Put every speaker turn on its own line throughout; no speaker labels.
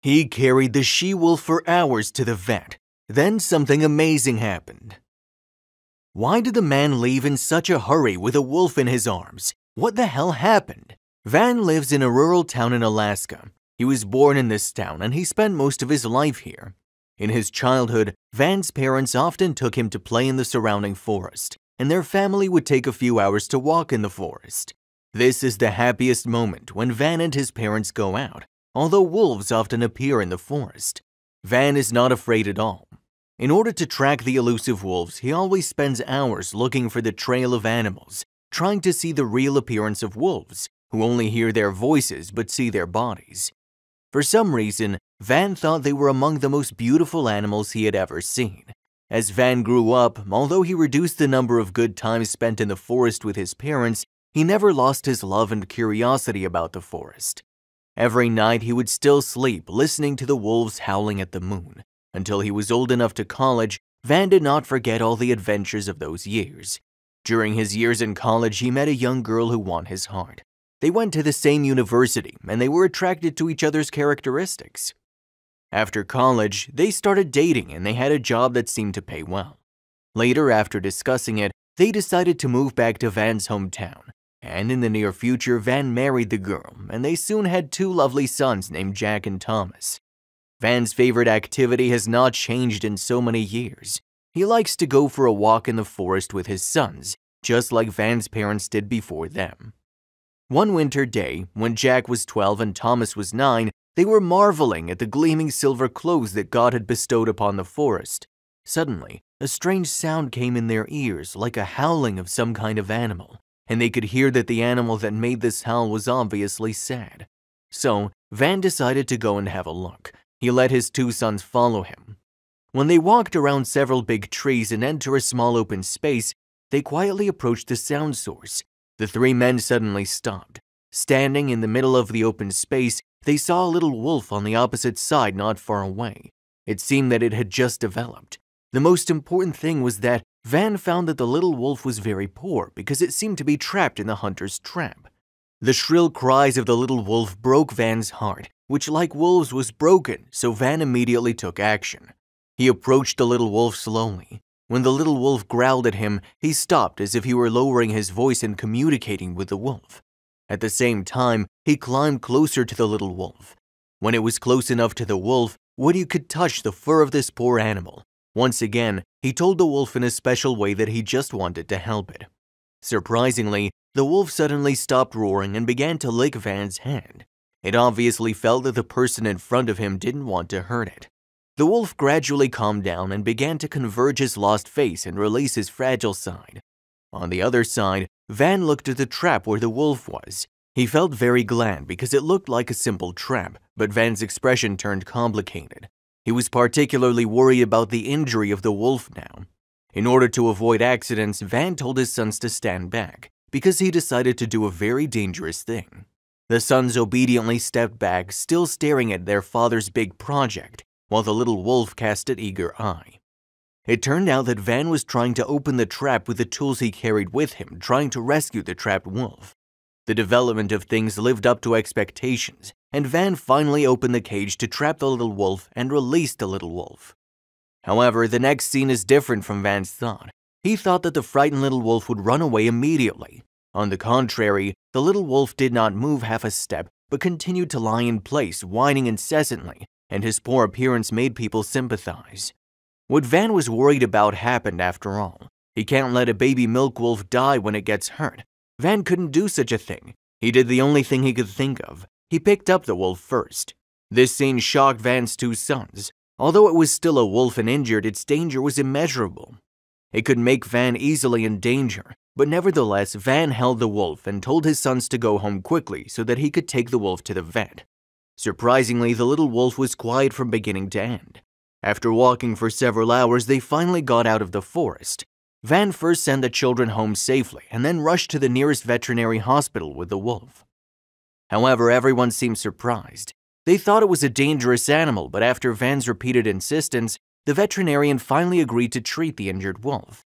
He carried the she-wolf for hours to the vet. Then something amazing happened. Why did the man leave in such a hurry with a wolf in his arms? What the hell happened? Van lives in a rural town in Alaska. He was born in this town and he spent most of his life here. In his childhood, Van's parents often took him to play in the surrounding forest, and their family would take a few hours to walk in the forest. This is the happiest moment when Van and his parents go out, although wolves often appear in the forest. Van is not afraid at all. In order to track the elusive wolves, he always spends hours looking for the trail of animals, trying to see the real appearance of wolves, who only hear their voices but see their bodies. For some reason, Van thought they were among the most beautiful animals he had ever seen. As Van grew up, although he reduced the number of good times spent in the forest with his parents, he never lost his love and curiosity about the forest. Every night he would still sleep listening to the wolves howling at the moon. Until he was old enough to college, Van did not forget all the adventures of those years. During his years in college, he met a young girl who won his heart. They went to the same university, and they were attracted to each other's characteristics. After college, they started dating and they had a job that seemed to pay well. Later, after discussing it, they decided to move back to Van's hometown. And in the near future, Van married the girl, and they soon had 2 lovely sons named Jack and Thomas. Van's favorite activity has not changed in so many years. He likes to go for a walk in the forest with his sons, just like Van's parents did before them. One winter day, when Jack was 12 and Thomas was 9, they were marveling at the gleaming silver clothes that God had bestowed upon the forest. Suddenly, a strange sound came in their ears, like a howling of some kind of animal, and they could hear that the animal that made this howl was obviously sad. So, Van decided to go and have a look. He let his 2 sons follow him. When they walked around several big trees and entered a small open space, they quietly approached the sound source. The 3 men suddenly stopped. Standing in the middle of the open space, they saw a little wolf on the opposite side not far away. It seemed that it had just developed. The most important thing was that Van found that the little wolf was very poor because it seemed to be trapped in the hunter's trap. The shrill cries of the little wolf broke Van's heart, which like wolves was broken, so Van immediately took action. He approached the little wolf slowly. When the little wolf growled at him, he stopped as if he were lowering his voice and communicating with the wolf. At the same time, he climbed closer to the little wolf. When it was close enough to the wolf, Woody could touch the fur of this poor animal. Once again, he told the wolf in a special way that he just wanted to help it. Surprisingly, the wolf suddenly stopped roaring and began to lick Van's hand. It obviously felt that the person in front of him didn't want to hurt it. The wolf gradually calmed down and began to converge his lost face and release his fragile side. On the other side, Van looked at the trap where the wolf was. He felt very glad because it looked like a simple trap, but Van's expression turned complicated. He was particularly worried about the injury of the wolf now. In order to avoid accidents, Van told his sons to stand back, because he decided to do a very dangerous thing. The sons obediently stepped back, still staring at their father's big project, while the little wolf cast an eager eye. It turned out that Van was trying to open the trap with the tools he carried with him, trying to rescue the trapped wolf. The development of things lived up to expectations, and Van finally opened the cage to trap the little wolf and released the little wolf. However, the next scene is different from Van's thought. He thought that the frightened little wolf would run away immediately. On the contrary, the little wolf did not move half a step, but continued to lie in place, whining incessantly, and his poor appearance made people sympathize. What Van was worried about happened after all. He can't let a baby milk wolf die when it gets hurt. Van couldn't do such a thing. He did the only thing he could think of. He picked up the wolf first. This scene shocked Van's 2 sons. Although it was still a wolf and injured, its danger was immeasurable. It could make Van easily in danger, but nevertheless, Van held the wolf and told his sons to go home quickly so that he could take the wolf to the vet. Surprisingly, the little wolf was quiet from beginning to end. After walking for several hours, they finally got out of the forest. Van first sent the children home safely and then rushed to the nearest veterinary hospital with the wolf. However, everyone seemed surprised. They thought it was a dangerous animal, but after Van's repeated insistence, the veterinarian finally agreed to treat the injured wolf.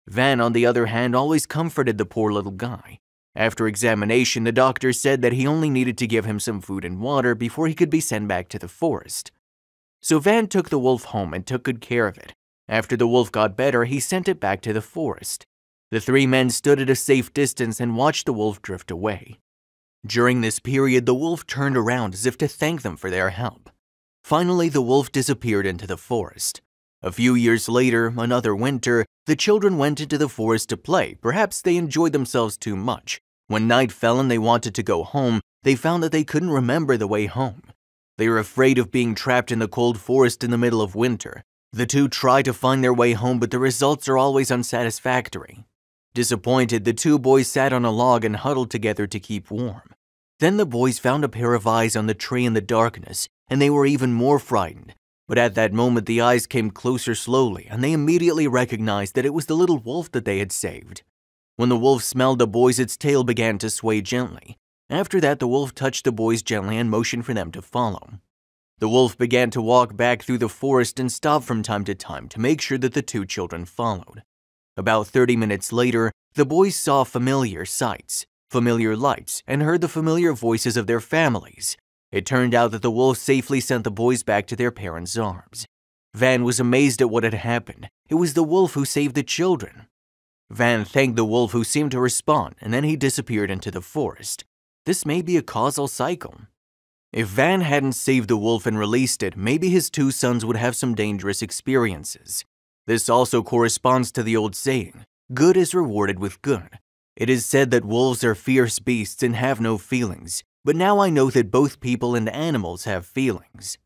Van, on the other hand, always comforted the poor little guy. After examination, the doctor said that he only needed to give him some food and water before he could be sent back to the forest. So Van took the wolf home and took good care of it. After the wolf got better, he sent it back to the forest. The three men stood at a safe distance and watched the wolf drift away. During this period, the wolf turned around as if to thank them for their help. Finally, the wolf disappeared into the forest. A few years later, another winter, the children went into the forest to play. Perhaps they enjoyed themselves too much. When night fell and they wanted to go home, they found that they couldn't remember the way home. They were afraid of being trapped in the cold forest in the middle of winter. The two try to find their way home, but the results are always unsatisfactory. Disappointed, the two boys sat on a log and huddled together to keep warm. Then the boys found a pair of eyes on the tree in the darkness, and they were even more frightened. But at that moment, the eyes came closer slowly, and they immediately recognized that it was the little wolf that they had saved. When the wolf smelled the boys, its tail began to sway gently. After that, the wolf touched the boys gently and motioned for them to follow. The wolf began to walk back through the forest and stopped from time to time to make sure that the two children followed. About 30 minutes later, the boys saw familiar sights, familiar lights, and heard the familiar voices of their families. It turned out that the wolf safely sent the boys back to their parents' arms. Van was amazed at what had happened. It was the wolf who saved the children. Van thanked the wolf, who seemed to respond, and then he disappeared into the forest. This may be a causal cycle. If Van hadn't saved the wolf and released it, maybe his two sons would have some dangerous experiences. This also corresponds to the old saying, good is rewarded with good. It is said that wolves are fierce beasts and have no feelings, but now I know that both people and animals have feelings.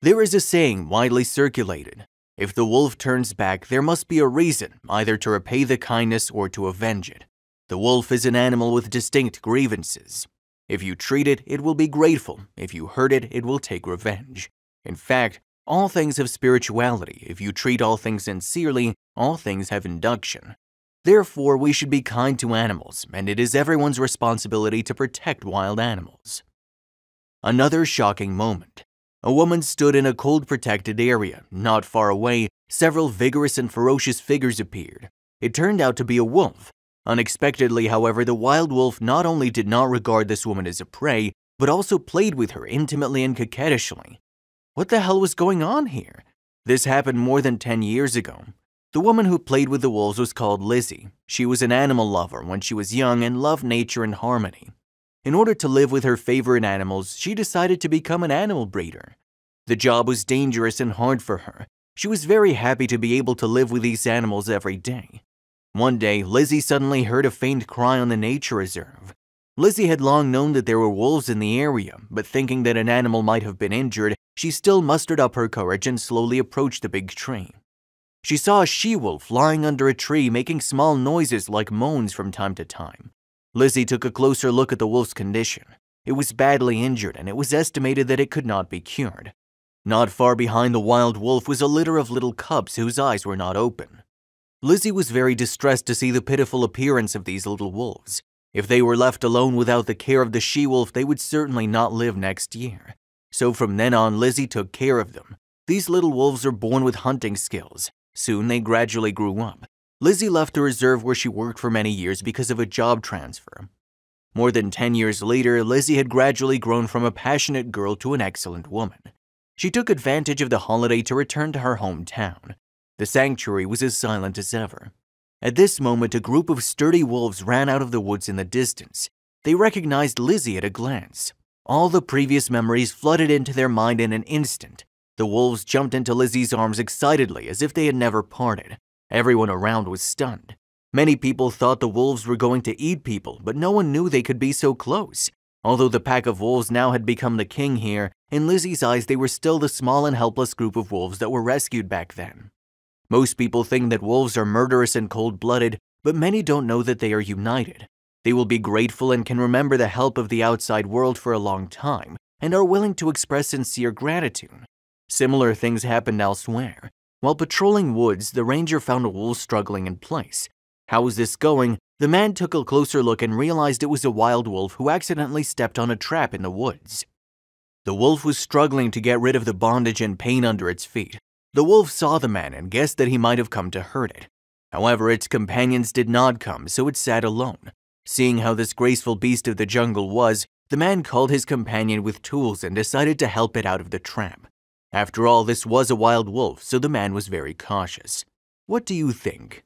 There is a saying widely circulated, if the wolf turns back, there must be a reason, either to repay the kindness or to avenge it. The wolf is an animal with distinct grievances. If you treat it, it will be grateful. If you hurt it, it will take revenge. In fact, all things have spirituality. If you treat all things sincerely, all things have induction. Therefore, we should be kind to animals, and it is everyone's responsibility to protect wild animals. Another shocking moment. A woman stood in a cold-protected area. Not far away, several vigorous and ferocious figures appeared. It turned out to be a wolf. Unexpectedly, however, the wild wolf not only did not regard this woman as a prey, but also played with her intimately and coquettishly. What the hell was going on here? This happened more than 10 years ago. The woman who played with the wolves was called Lizzie. She was an animal lover when she was young and loved nature and harmony. In order to live with her favorite animals, she decided to become an animal breeder. The job was dangerous and hard for her. She was very happy to be able to live with these animals every day. One day, Lizzie suddenly heard a faint cry on the nature reserve. Lizzie had long known that there were wolves in the area, but thinking that an animal might have been injured, she still mustered up her courage and slowly approached the big tree. She saw a she-wolf lying under a tree, making small noises like moans from time to time. Lizzie took a closer look at the wolf's condition. It was badly injured, and it was estimated that it could not be cured. Not far behind the wild wolf was a litter of little cubs whose eyes were not open. Lizzie was very distressed to see the pitiful appearance of these little wolves. If they were left alone without the care of the she-wolf, they would certainly not live next year. So from then on, Lizzie took care of them. These little wolves are born with hunting skills. Soon they gradually grew up. Lizzie left the reserve where she worked for many years because of a job transfer. More than 10 years later, Lizzie had gradually grown from a passionate girl to an excellent woman. She took advantage of the holiday to return to her hometown. The sanctuary was as silent as ever. At this moment, a group of sturdy wolves ran out of the woods in the distance. They recognized Lizzie at a glance. All the previous memories flooded into their mind in an instant. The wolves jumped into Lizzie's arms excitedly as if they had never parted. Everyone around was stunned. Many people thought the wolves were going to eat people, but no one knew they could be so close. Although the pack of wolves now had become the king here, in Lizzie's eyes they were still the small and helpless group of wolves that were rescued back then. Most people think that wolves are murderous and cold-blooded, but many don't know that they are united. They will be grateful and can remember the help of the outside world for a long time, and are willing to express sincere gratitude. Similar things happened elsewhere. While patrolling woods, the ranger found a wolf struggling in place. How was this going? The man took a closer look and realized it was a wild wolf who accidentally stepped on a trap in the woods. The wolf was struggling to get rid of the bondage and pain under its feet. The wolf saw the man and guessed that he might have come to hurt it. However, its companions did not come, so it sat alone. Seeing how this graceful beast of the jungle was, the man called his companion with tools and decided to help it out of the trap. After all, this was a wild wolf, so the man was very cautious. What do you think?